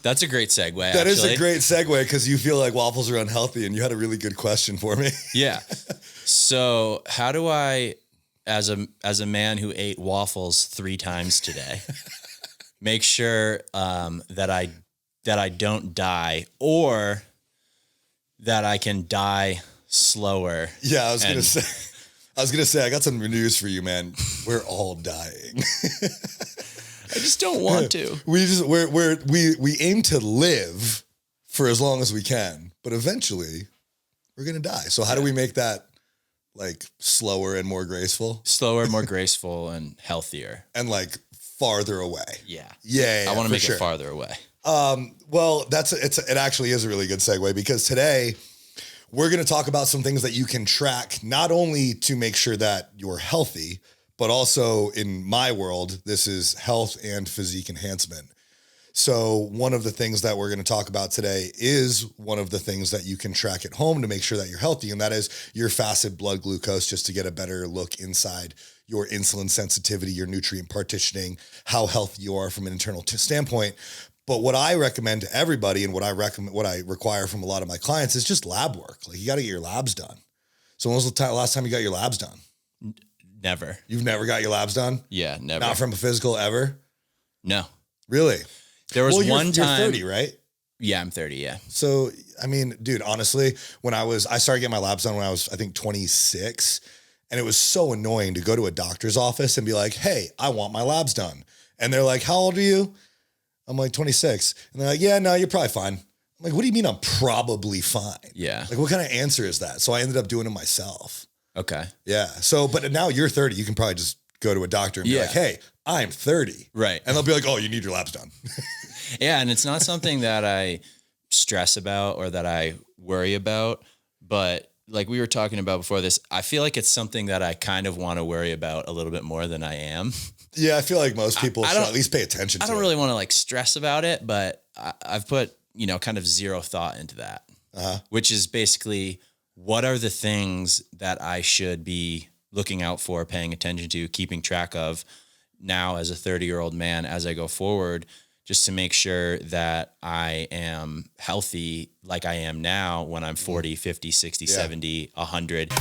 That's a great segue. That is a great segue because you feel like waffles are unhealthy, and you had a really good question for me. Yeah. So how do I, as a man who ate waffles 3 times today, make sure that I don't die, or that I can die slower? Yeah, I was gonna say, I got some news for you, man. We're all dying. I just don't want to. We aim to live for as long as we can, but eventually we're gonna die. So how do we make that like slower and more graceful? Slower, more graceful, and healthier, and like farther away. Yeah. I want to make it farther away. Well, it actually is a really good segue, because today we're going to talk about some things that you can track, not only to make sure that you're healthy, but also, in my world, this is health and physique enhancement. So one of the things that we're going to talk about today is one of the things that you can track at home to make sure that you're healthy. And that is your fasted blood glucose, just to get a better look inside your insulin sensitivity, your nutrient partitioning, how healthy you are from an internal standpoint. But what I recommend to everybody, and what I require from a lot of my clients, is just lab work. Like, you got to get your labs done. So when was the last time you got your labs done? Never. You've never got your labs done? Yeah, never. Not from a physical ever? No. Really? There was one time. You're 30, right? Yeah, I'm 30, yeah. So, I mean, dude, honestly, I started getting my labs done when I was, I think, 26. And it was so annoying to go to a doctor's office and be like, hey, I want my labs done. And they're like, how old are you? I'm like, 26. And they're like, yeah, no, you're probably fine. I'm like, what do you mean I'm probably fine? Yeah. Like, what kind of answer is that? So I ended up doing it myself. Okay. Yeah. So, but now you're 30. You can probably just go to a doctor and be like, hey, I'm 30. Right. And they'll be like, oh, you need your labs done. Yeah. And it's not something that I stress about or that I worry about. But like we were talking about before this, I feel like it's something that I kind of want to worry about a little bit more than I am. Yeah. I feel like most people should at least pay attention to it. I don't really want to like stress about it, but I've put, kind of zero thought into that, which is basically, what are the things that I should be looking out for, paying attention to, keeping track of now as a 30-year-old man as I go forward, just to make sure that I am healthy like I am now when I'm 40, 50, 60, 70, 100.